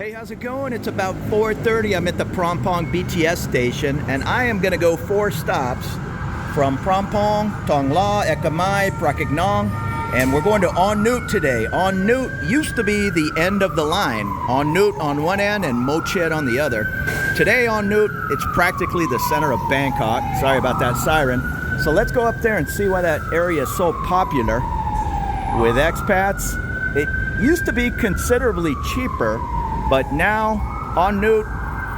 Hey, how's it going? It's about 4:30. I'm at the Phrom Phong BTS station, and I am going to go 4 stops from Phrom Phong, Thong La, Ekamai, Prakignong, and we're going to On Nut today. On Nut used to be the end of the line. On Nut on one end and Mo Chet on the other. Today on Nut, it's practically the center of Bangkok. Sorry about that siren. So let's go up there and see why that area is so popular with expats. It used to be considerably cheaper, but now, on Nut,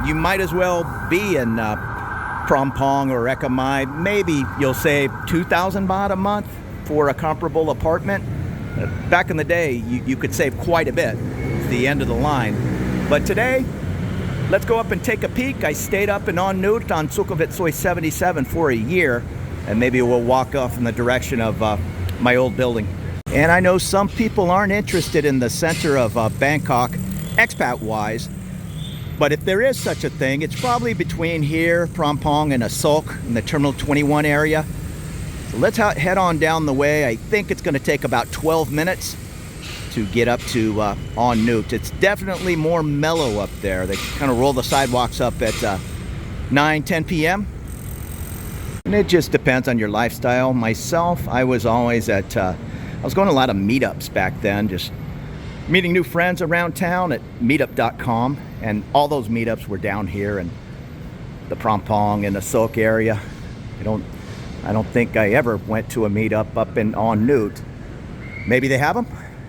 you might as well be in Phrom Phong or Ekamai. Maybe you'll save 2,000 baht a month for a comparable apartment. Back in the day, you could save quite a bit. It's the end of the line. But today, let's go up and take a peek. I stayed up in On Nut on Sukhumvit Soi 77 for a year, and maybe we'll walk off in the direction of my old building. And I know some people aren't interested in the center of Bangkok, expat-wise, but if there is such a thing, it's probably between here, Phrom Phong, and Asok in the Terminal 21 area. So let's head on down the way. I think it's going to take about 12 minutes to get up to On Nut. It's definitely more mellow up there. They kind of roll the sidewalks up at 9, 10 p.m. And it just depends on your lifestyle. Myself, I was always at, I was going to a lot of meetups back then, just meeting new friends around town at meetup.com, and all those meetups were down here in the Phrom Phong and the Asok area. I don't think I ever went to a meetup up in On Nut. Maybe they have them,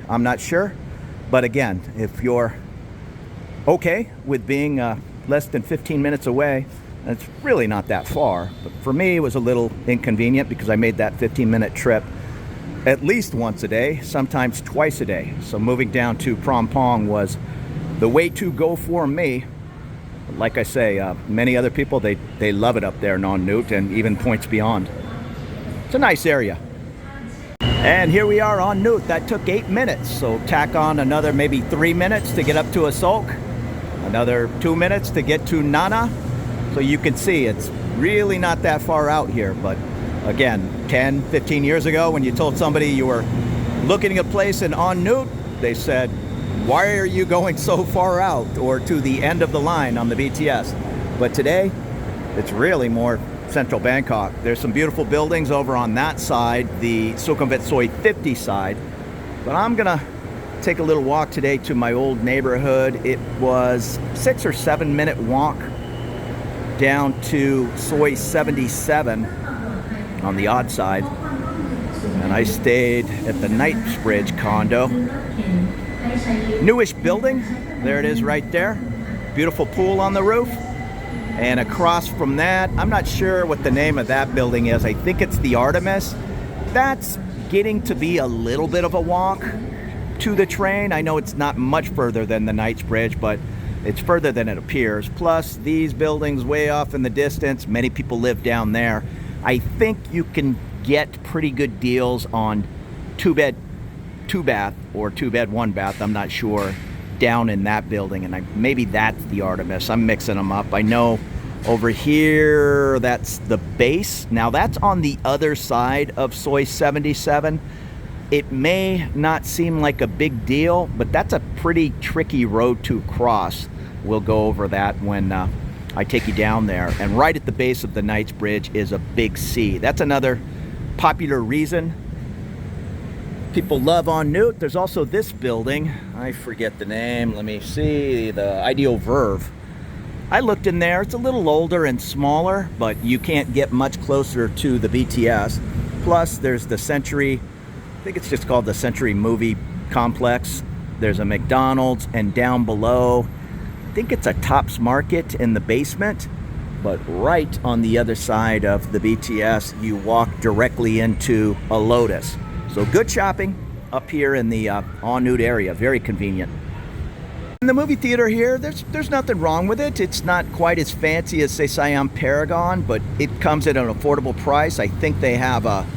I'm not sure. But again, if you're okay with being less than 15 minutes away, it's really not that far. But for me, it was a little inconvenient because I made that 15-minute trip at least once a day, sometimes twice a day. So moving down to Phrom Phong was the way to go for me. Like I say, many other people, they love it up there in On Nut and even points beyond. It's a nice area. And here we are on Nut. That took 8 minutes, so tack on another maybe 3 minutes to get up to Asok, another 2 minutes to get to Nana. So you can see it's really not that far out here, but again, 10, 15 years ago, when you told somebody you were looking at a place in On Nut, they said, why are you going so far out or to the end of the line on the BTS? But today, it's really more central Bangkok. There's some beautiful buildings over on that side, the Sukhumvit Soi 50 side. But I'm gonna take a little walk today to my old neighborhood. It was 6 or 7 minute walk down to Soi 77 on the odd side, and I stayed at the Knightsbridge condo. Newish building, there it is right there. Beautiful pool on the roof, and across from that, I'm not sure what the name of that building is. I think it's the Artemis. That's getting to be a little bit of a walk to the train. I know it's not much further than the Knightsbridge, but it's further than it appears. Plus, these buildings way off in the distance, many people live down there. I think you can get pretty good deals on 2-bed, 2-bath, or 2-bed, 1-bath, I'm not sure, down in that building. And maybe that's the Artemis. I'm mixing them up. I know over here, that's the base. Now that's on the other side of Soi 77. It may not seem like a big deal, but that's a pretty tricky road to cross. We'll go over that when I take you down there. And right at the base of the Knightsbridge is a big sea. That's another popular reason people love On Nut. There's also this building. I forget the name. Let me see. The Ideal Verve. I looked in there. It's a little older and smaller, but you can't get much closer to the BTS. Plus, there's the Century. I think it's just called the Century Movie Complex. There's a McDonald's, and down below, I think it's a Tops Market in the basement, but right on the other side of the BTS, you walk directly into a Lotus. So good shopping up here in the On Nut area, very convenient. In the movie theater here, there's nothing wrong with it. It's not quite as fancy as, say, Siam Paragon, but it comes at an affordable price. I think they have a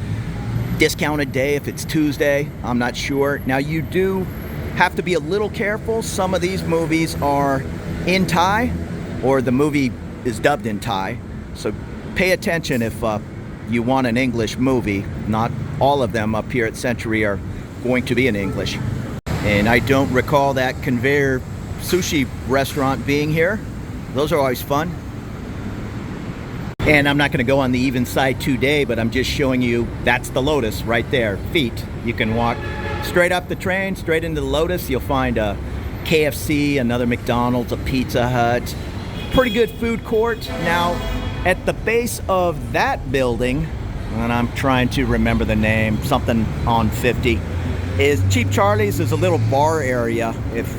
discounted day if it's Tuesday. I'm not sure. Now, you do have to be a little careful. Some of these movies are in Thai, or the movie is dubbed in Thai. So pay attention if you want an English movie. Not all of them up here at Century are going to be in English. And I don't recall that conveyor sushi restaurant being here. Those are always fun. And I'm not going to go on the even side today, but I'm just showing you that's the Lotus right there, feet. You can walk straight up the train, straight into the Lotus. You'll find a KFC, another McDonald's, a Pizza Hut. Pretty good food court. Now, at the base of that building, and I'm trying to remember the name, something on 50, is Cheap Charlie's. Is a little bar area. If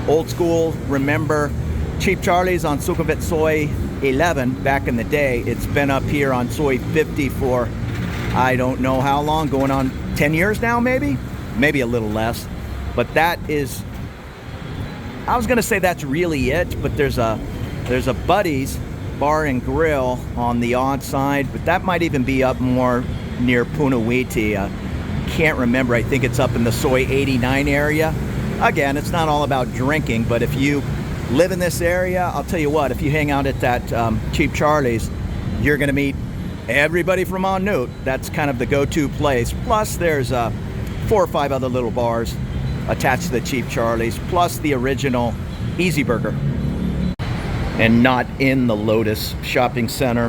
old school remember Cheap Charlie's on Sukhumvit Soi 11 back in the day, it's been up here on Soi 50 for I don't know how long, going on 10 years now, maybe a little less. But that is, I was gonna say that's really it, but there's a Buddy's Bar and Grill on the odd side, but that might even be up more near Punawiti. Can't remember. I think it's up in the Soi 89 area. Again, it's not all about drinking, but if you live in this area, I'll tell you what, if you hang out at that Cheap Charlie's, you're gonna meet everybody from En Route. That's kind of the go-to place. Plus there's 4 or 5 other little bars attached to the Cheap Charlie's, plus the original Easy Burger. And not in the Lotus Shopping Center,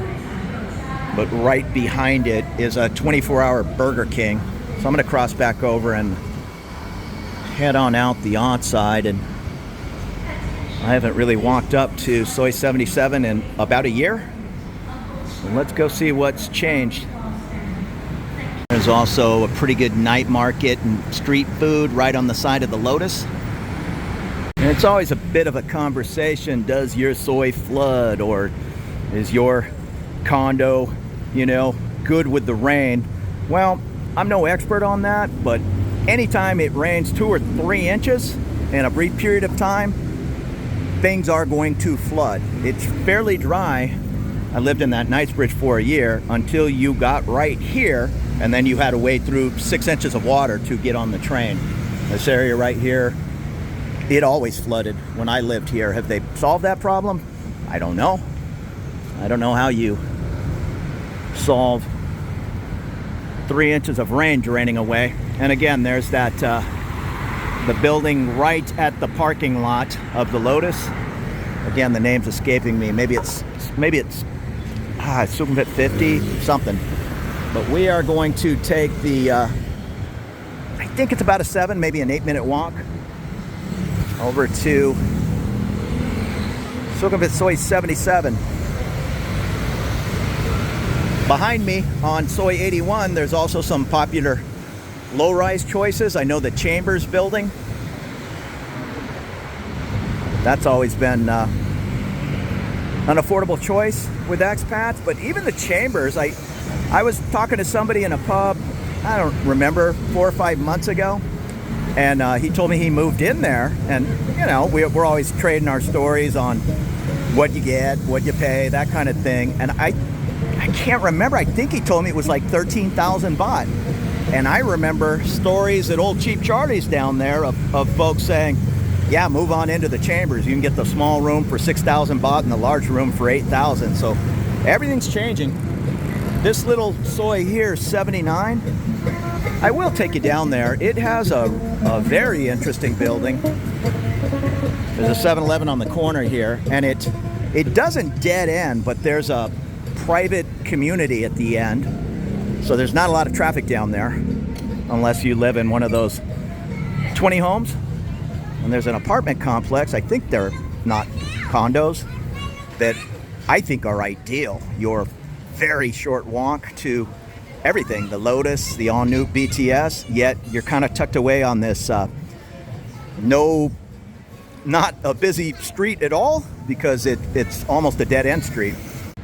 but right behind it is a 24-hour Burger King. So I'm gonna cross back over and head on out the outside, and I haven't really walked up to Soi 77 in about a year. So let's go see what's changed. There's also a pretty good night market and street food right on the side of the Lotus. And it's always a bit of a conversation. Does your Soi flood, or is your condo, you know, good with the rain? Well, I'm no expert on that, but anytime it rains 2 or 3 inches in a brief period of time, things are going to flood. It's fairly dry. I lived in that Knightsbridge for a year until you got right here, and then you had to wade through 6 inches of water to get on the train. This area right here, it always flooded when I lived here. Have they solved that problem? I don't know. I don't know how you solve 3 inches of rain draining away. And again, there's that the building right at the parking lot of the Lotus. Again, the name's escaping me. Maybe it's Sukhumvit 50 something. But we are going to take the I think it's about a 7, maybe an 8-minute walk over to Sukhumvit Soi 77. Behind me on Soi 81, there's also some popular low-rise choices. I know the Chambers building. That's always been an affordable choice with expats. But even the Chambers, I was talking to somebody in a pub, I don't remember, 4 or 5 months ago. And he told me he moved in there. And, you know, we're always trading our stories on what you get, what you pay, that kind of thing. And I can't remember. I think he told me it was like 13,000 baht. And I remember stories at old Cheap Charlie's down there of folks saying, yeah, move on into the Chambers. You can get the small room for 6,000 baht and the large room for 8,000. So everything's changing. This little Soi here, 79, I will take you down there. It has a very interesting building. There's a 7-Eleven on the corner here, and it doesn't dead end, but there's a private community at the end. So there's not a lot of traffic down there unless you live in one of those 20 homes. And there's an apartment complex, I think they're not condos, that I think are ideal. Your very short walk to everything, the Lotus, the En Route BTS, yet you're kind of tucked away on this not a busy street at all, because it's almost a dead end street.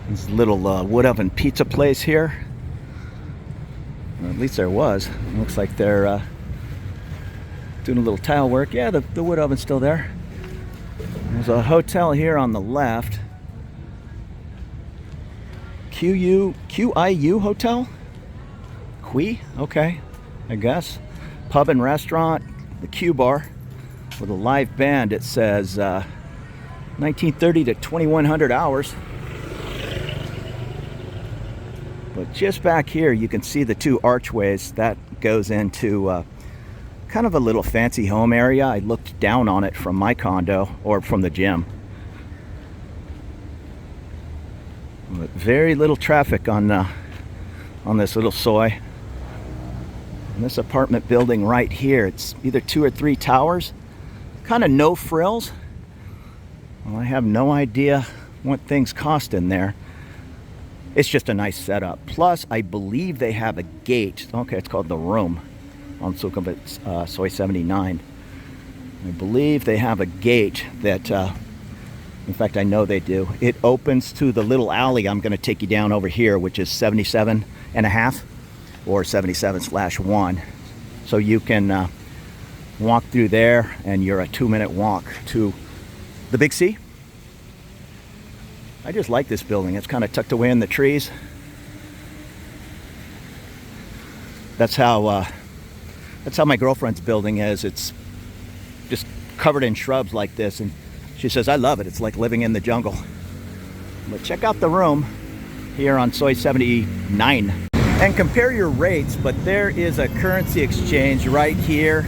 This little wood oven pizza place here. Well, at least there was. It looks like they're doing a little tile work. Yeah, the wood oven's still there. There's a hotel here on the left. QIU Hotel? Qui? Okay, I guess. Pub and restaurant. The Q Bar with a live band. It says 1930 to 2100 hours. But just back here, you can see the 2 archways that goes into Kind of a little fancy home area. I looked down on it from my condo or from the gym. But very little traffic on this little soy. And this apartment building right here, it's either 2 or 3 towers. Kind of no frills. Well, I have no idea what things cost in there. It's just a nice setup. Plus, I believe they have a gate. Okay, it's called The Room on Sukhumvit, Soy 79. I believe they have a gate that, in fact, I know they do. It opens to the little alley I'm going to take you down over here, which is 77 and a half or 77/1. So you can walk through there, and you're a 2-minute walk to the Big C. I just like this building. It's kind of tucked away in the trees. That's how my girlfriend's building is. It's just covered in shrubs like this, and she says, I love it. It's like living in the jungle. But check out the room here on Soy 79 and compare your rates. But there is a currency exchange right here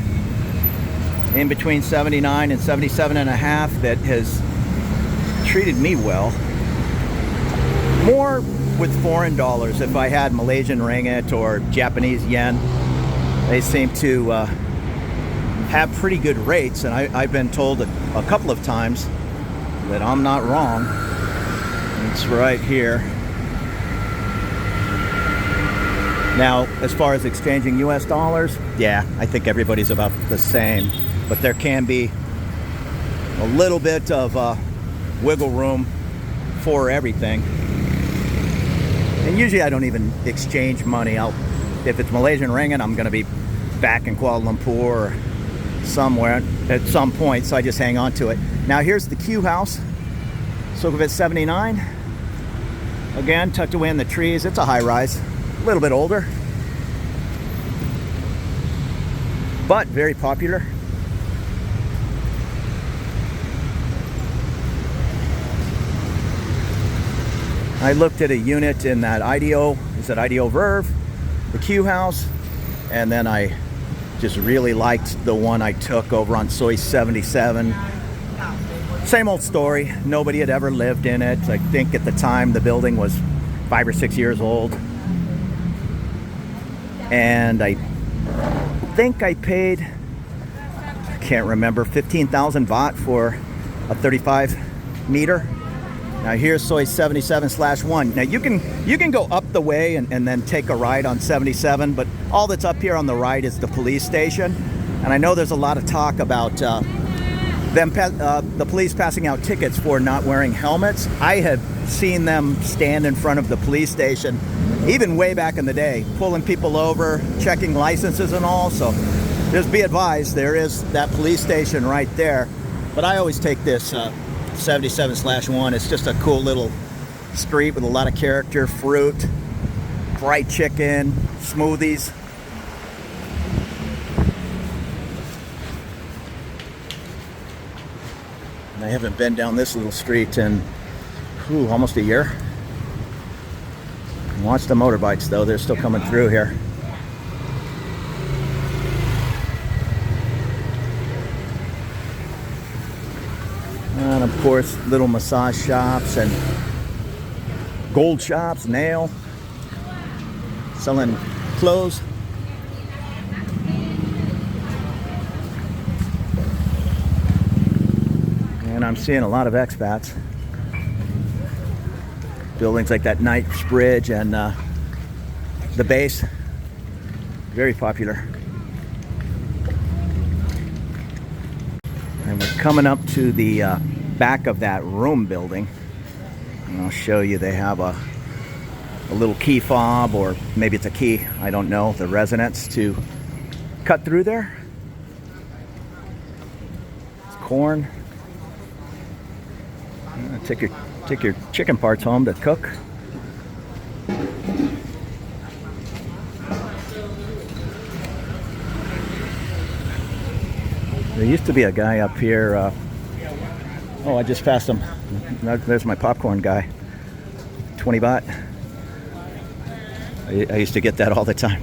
in between 79 and 77 and a half that has treated me well. More with foreign dollars. If I had Malaysian ringgit or Japanese yen, they seem to have pretty good rates, and I've been told a couple of times that I'm not wrong. It's right here. Now, as far as exchanging US dollars, yeah, I think everybody's about the same, but there can be a little bit of wiggle room for everything. And usually I don't even exchange money. If it's Malaysian ringgit, I'm going to be back in Kuala Lumpur or somewhere at some point, so I just hang on to it. Now here's the Q house, Sukhumvit 79. Again, tucked away in the trees. It's a high rise, a little bit older, but very popular. I looked at a unit in that IDO, is that IDO Verve, the Q house, and then I just really liked the one I took over on Soy 77. Same old story. Nobody had ever lived in it. I think at the time the building was 5 or 6 years old. And I think I paid, I can't remember, 15,000 baht for a 35 meter. Now here's Soy 77/1. Now you can go up the way and then take a ride on 77, but all that's up here on the right is the police station. And I know there's a lot of talk about the police passing out tickets for not wearing helmets. I have seen them stand in front of the police station, even way back in the day, pulling people over, checking licenses and all. So just be advised, there is that police station right there. But I always take this 77/1. It's just a cool little street with a lot of character, fruit, fried chicken, smoothies. And I haven't been down this little street in almost a year. Watch the motorbikes though, they're still coming through here. And of course, little massage shops and gold shops, nail, selling clothes. And I'm seeing a lot of expats. Buildings like that Knightsbridge and the base, very popular. And we're coming up to the back of that room building, and I'll show you. They have a little key fob, or maybe it's a key, I don't know, the residents to cut through there. It's corn. Take your chicken parts home to cook. There used to be a guy up here. Oh, I just passed him. There's my popcorn guy. 20 baht. I used to get that all the time.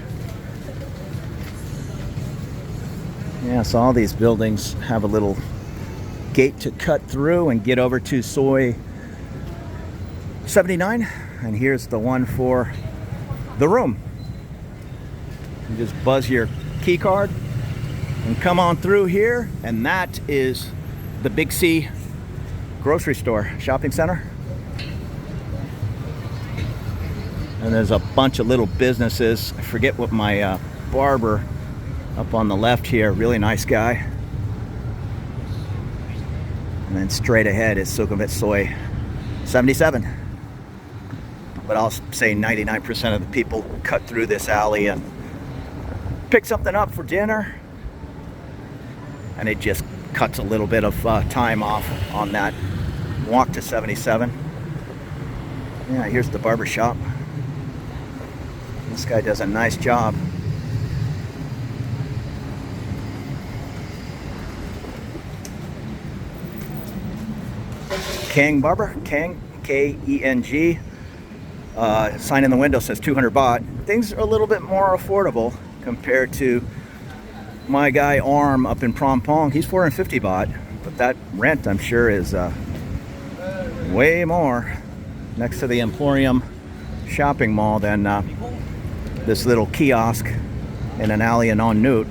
Yeah, so all these buildings have a little gate to cut through and get over to Soi 79. And here's the one for the room. You just buzz your key card and come on through here, and that is the Big C grocery store, shopping center. And there's a bunch of little businesses. I forget what my barber up on the left here, really nice guy. And then straight ahead is Sukhumvit Soi 77. But I'll say 99% of the people cut through this alley and pick something up for dinner. And it just cuts a little bit of time off on that walk to 77. Yeah, here's the barber shop. This guy does a nice job. Kang Barber, Kang, K-E-N-G. Sign in the window says 200 baht. Things are a little bit more affordable compared to my guy Arm up in Phrom Phong. He's 450 baht, but that rent I'm sure is way more next to the Emporium shopping mall than this little kiosk in an alley in On Nut.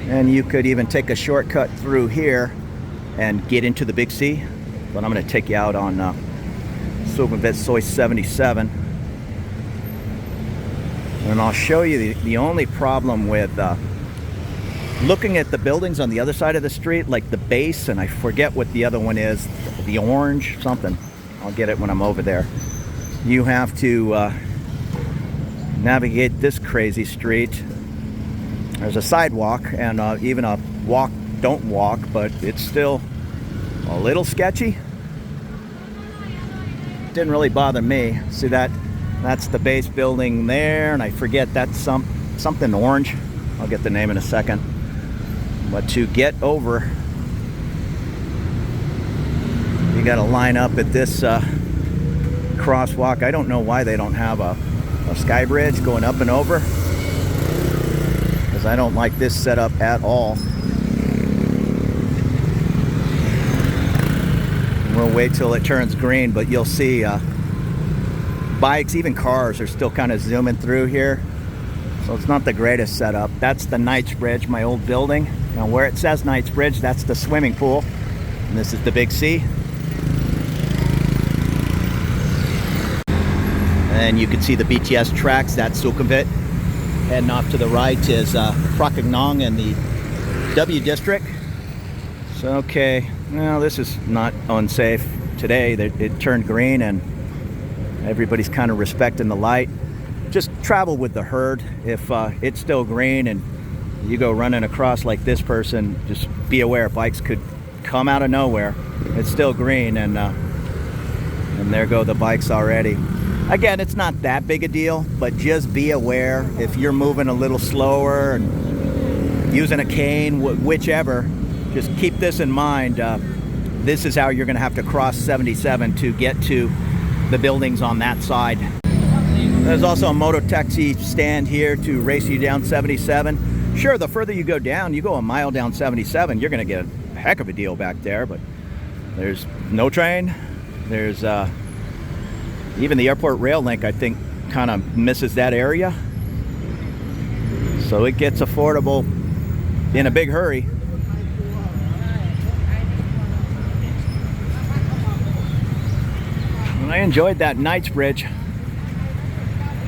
And you could even take a shortcut through here and get into the Big C. But I'm going to take you out on Sukhumvit Soi 77. And I'll show you the only problem with looking at the buildings on the other side of the street, like the base, and I forget what the other one is, the orange something. I'll get it when I'm over there. You have to navigate this crazy street. There's a sidewalk and even a walk, don't walk, but it's still a little sketchy. Didn't really bother me. See that? That's the base building there, and I forget that's something orange. I'll get the name in a second. But to get over, you got to line up at this crosswalk. I don't know why they don't have a sky bridge going up and over, because I don't like this setup at all. We'll wait till it turns green, but you'll see bikes, even cars are still kind of zooming through here. So it's not the greatest setup. That's the Knightsbridge, my old building. Now where it says Knightsbridge, that's the swimming pool. And this is the Big C. And you can see the BTS tracks, that's Sukhumvit. Heading off to the right is Phrac Nong and the W District. So okay, well, this is not unsafe today. It turned green and everybody's kind of respecting the light. Just travel with the herd. If it's still green and you go running across like this person, just be aware bikes could come out of nowhere. It's still green, and there go the bikes already. Again, it's not that big a deal, but just be aware if you're moving a little slower and using a cane, whichever. Just keep this in mind. This is how you're going to have to cross 77 to get to the buildings on that side. There's also a moto taxi stand here to race you down 77. Sure, the further you go down, you go a mile down 77, you're going to get a heck of a deal back there, but there's no train. There's even the airport rail link, I think, kind of misses that area. So it gets affordable in a big hurry. And I enjoyed that Knightsbridge.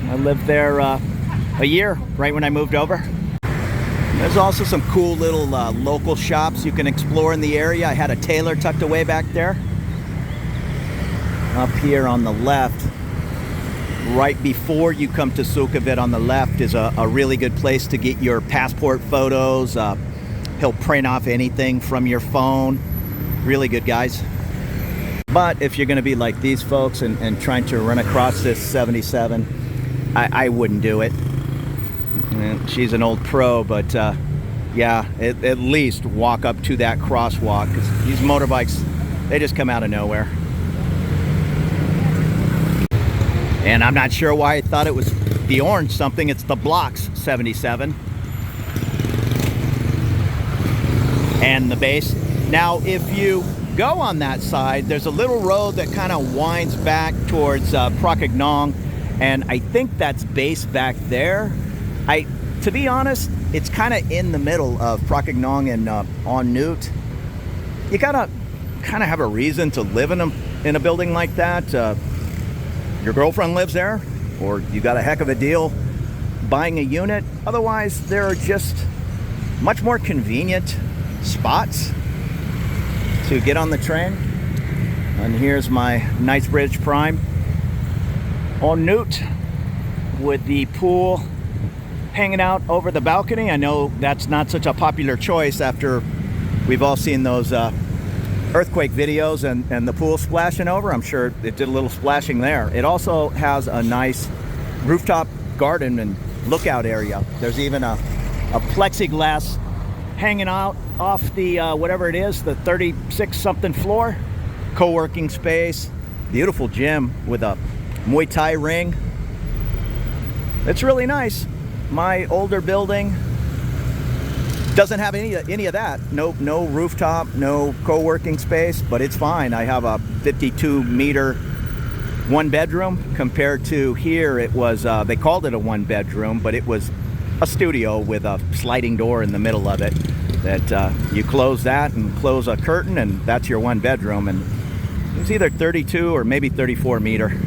I lived there a year, right when I moved over. There's also some cool little local shops you can explore in the area. I had a tailor tucked away back there. Up here on the left, right before you come to Sukhumvit on the left, is a really good place to get your passport photos. He'll print off anything from your phone. Really good guys. But if you're going to be like these folks and trying to run across this 77, I wouldn't do it. And she's an old pro, but yeah, at least walk up to that crosswalk, because these motorbikes, they just come out of nowhere. And I'm not sure why I thought it was the orange something. It's the blocks 77. and the base. Now, if you go on that side, there's a little road that kind of winds back towards Prachignong, and I think that's base back there. To be honest, it's kind of in the middle of Prachignong and On Nut. You gotta kind of have a reason to live in a building like that. Your girlfriend lives there, or you got a heck of a deal buying a unit. Otherwise, there are just much more convenient spots to get on the train. And here's my Knightsbridge Prime On Nut with the pool hanging out over the balcony. I know that's not such a popular choice after we've all seen those earthquake videos and the pool splashing over. I'm sure it did a little splashing there. It also has a nice rooftop garden and lookout area. There's even a plexiglass hanging out off the whatever it is, the 36 something floor. Co-working space, beautiful gym with a Muay Thai ring. It's really nice. My older building doesn't have any of that. No rooftop, no co-working space, but it's fine. I have a 52-meter one bedroom compared to here. It was they called it a one bedroom, but it was a studio with a sliding door in the middle of it that you close that and close a curtain, and that's your one bedroom. And it's either 32 or maybe 34 meter.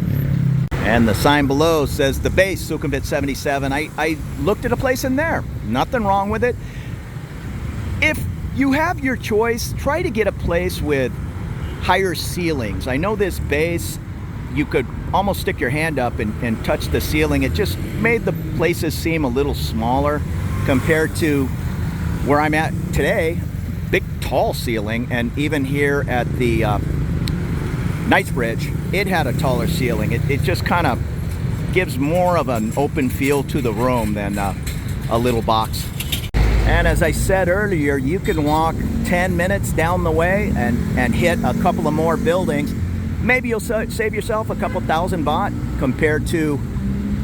And the sign below says the base, Sukhumvit 77. I looked at a place in there. Nothing wrong with it. If you have your choice, try to get a place with higher ceilings. I know this base, you could almost stick your hand up and touch the ceiling. It just made the places seem a little smaller compared to where I'm at today. Big, tall ceiling. And even here at the Knightsbridge, it had a taller ceiling. It just kind of gives more of an open feel to the room than a little box. And as I said earlier, you can walk 10 minutes down the way and hit a couple of more buildings. Maybe you'll save yourself a couple thousand baht compared to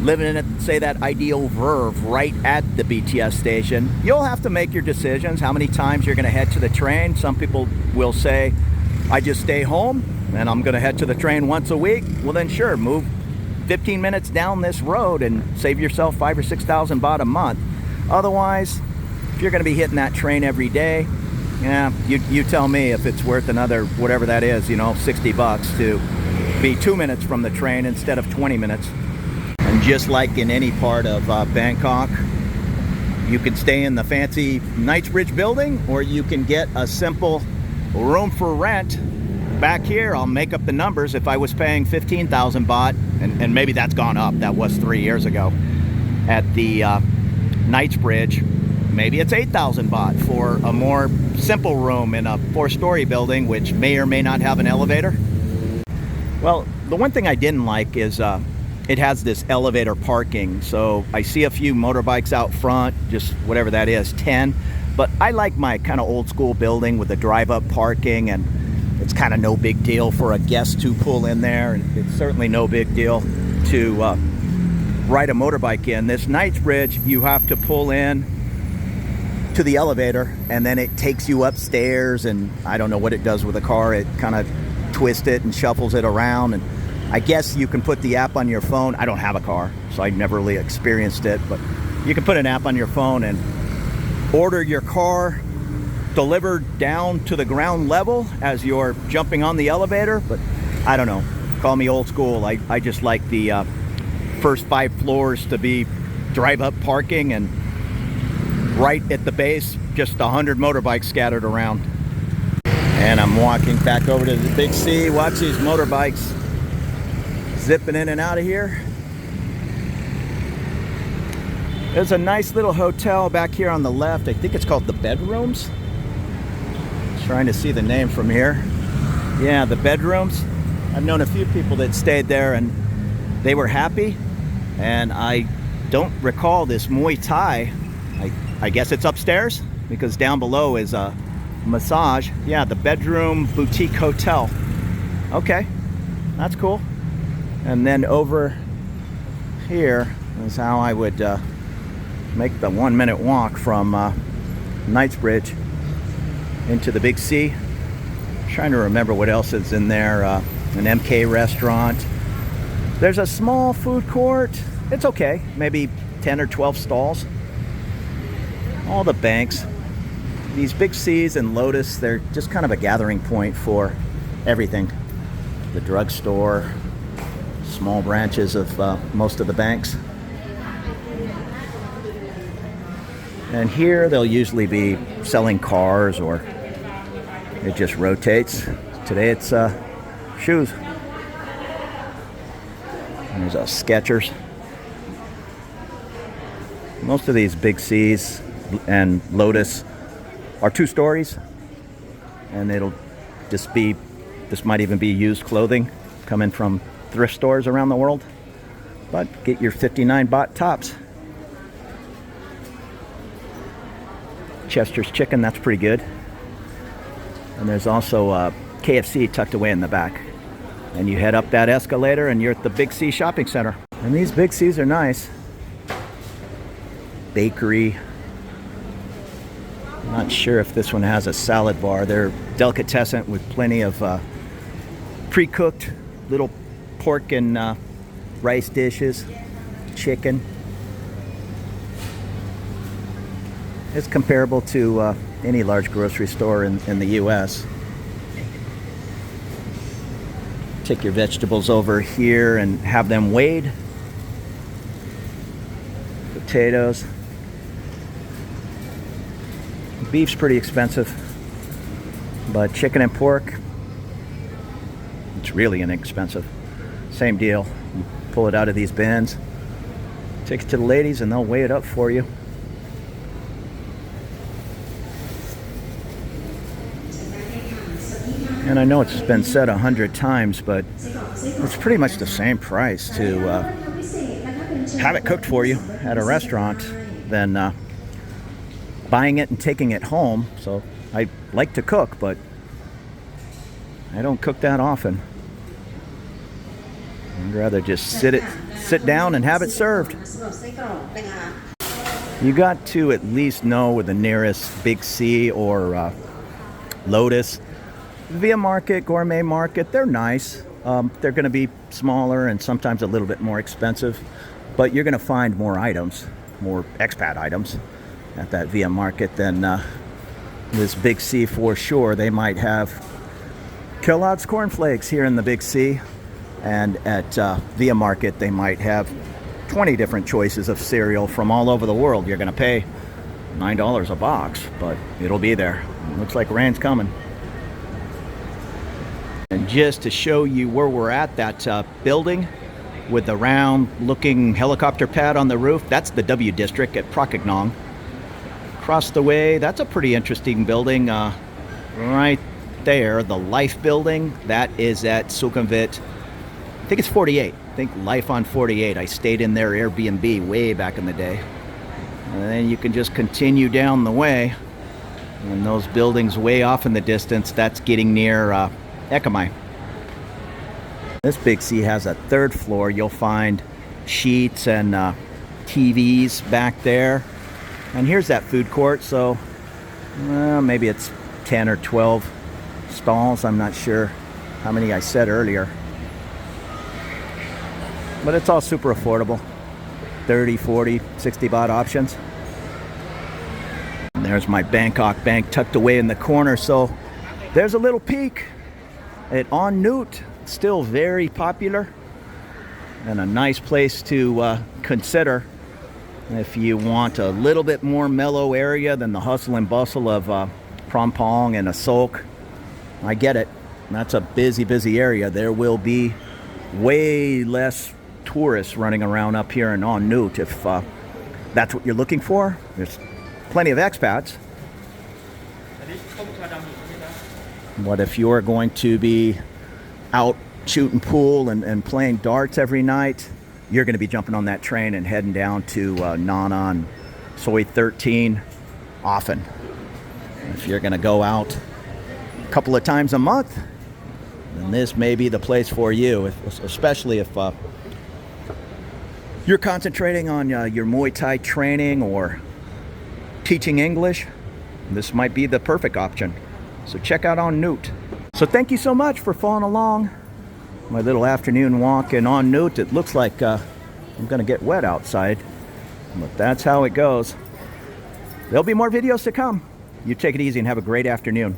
living in, say, that ideal Verve right at the BTS station. You'll have to make your decisions how many times you're going to head to the train. Some people will say, I just stay home and I'm going to head to the train once a week. Well, then sure, move 15 minutes down this road and save yourself 5,000 or 6,000 baht a month. Otherwise, if you're going to be hitting that train every day, yeah, you tell me if it's worth another, whatever that is, 60 bucks to be 2 minutes from the train instead of 20 minutes. And just like in any part of Bangkok, you can stay in the fancy Knightsbridge building, or you can get a simple room for rent. Back here, I'll make up the numbers. If I was paying 15,000 baht, and maybe that's gone up, that was 3 years ago, at the Knightsbridge, maybe it's 8,000 baht for a more simple room in a 4-story building, which may or may not have an elevator. Well, the one thing I didn't like is it has this elevator parking. So I see a few motorbikes out front, just whatever that is, 10. But I like my kind of old school building with the drive-up parking, and it's kind of no big deal for a guest to pull in there, and it's certainly no big deal to ride a motorbike in. This Knightsbridge, you have to pull in to the elevator, and then it takes you upstairs, and I don't know what it does with the car. It kind of twists it and shuffles it around, and I guess you can put the app on your phone. I don't have a car, so I never really experienced it, but you can put an app on your phone and order your car delivered down to the ground level as you're jumping on the elevator. But I don't know, call me old school. I just like the first 5 floors to be drive-up parking, and right at the base, just 100 motorbikes scattered around. And I'm walking back over to the big sea. Watch these motorbikes zipping in and out of here. There's a nice little hotel back here on the left. I think it's called the Bedrooms. Trying to see the name from here. Yeah, the Bedrooms. I've known a few people that stayed there and they were happy. And I don't recall this Muay Thai. I guess it's upstairs because down below is a massage. Yeah, the Bedroom Boutique Hotel. Okay, that's cool. And then over here is how I would make the 1-minute walk from Knightsbridge into the Big C. Trying to remember what else is in there. An MK restaurant. There's a small food court. It's okay, maybe 10 or 12 stalls. All the banks. These Big C's and Lotus, they're just kind of a gathering point for everything. The drugstore, small branches of most of the banks. And here they'll usually be selling cars, or it just rotates. Today it's shoes. And there's a Skechers. Most of these Big C's and Lotus are 2 stories, and it'll just be, this might even be used clothing coming from thrift stores around the world. But get your 59 baht tops. Chester's Chicken, that's pretty good. And there's also KFC tucked away in the back. And you head up that escalator and you're at the Big C shopping center. And these Big C's are nice. Bakery. I'm not sure if this one has a salad bar. They're delicatessen with plenty of pre-cooked little pork and rice dishes, chicken. It's comparable to any large grocery store in the US. Take your vegetables over here and have them weighed. Potatoes. Beef's pretty expensive, but chicken and pork, it's really inexpensive. Same deal. You pull it out of these bins, take it to the ladies, and they'll weigh it up for you. And I know it's been said 100 times, but it's pretty much the same price to have it cooked for you at a restaurant than buying it and taking it home. So I like to cook, but I don't cook that often. I'd rather just sit down and have it served. You got to at least know where the nearest Big C or Lotus. Via Market, Gourmet Market, they're nice. They're going to be smaller and sometimes a little bit more expensive, but you're going to find more items, more expat items at that Via Market than this Big C for sure. They might have Kellogg's cornflakes here in the Big C, and at Via Market they might have 20 different choices of cereal from all over the world. You're going to pay $9 a box, but it'll be there. Looks like rain's coming. And just to show you where we're at, that building with the round looking helicopter pad on the roof, that's the W District at Prachignong. Across the way, that's a pretty interesting building right there, the Life building. That is at Sukhumvit. I think it's 48. I think Life on 48. I stayed in their Airbnb way back in the day. And then you can just continue down the way, and those buildings way off in the distance, that's getting near Ekamai. This Big C has a 3rd floor. You'll find sheets and TVs back there. And here's that food court, so maybe it's 10 or 12 stalls. I'm not sure how many I said earlier. But it's all super affordable. 30, 40, 60 baht options. And there's my Bangkok bank tucked away in the corner. So there's a little peek at On Nut. Still very popular and a nice place to consider if you want a little bit more mellow area than the hustle and bustle of Prompong and Asok. I get it. That's a busy area. There will be way less tourists running around up here in On Nut if that's what you're looking for. There's plenty of expats. But if you're going to be out shooting pool and playing darts every night, you're going to be jumping on that train and heading down to Nana and Soi 13 often. If you're going to go out a couple of times a month, then this may be the place for you, especially if you're concentrating on your Muay Thai training or teaching English. This might be the perfect option. So check out On Nut. So thank you so much for following along my little afternoon walk in On Nut. It looks like I'm gonna get wet outside, but that's how it goes. There'll be more videos to come. You take it easy and have a great afternoon.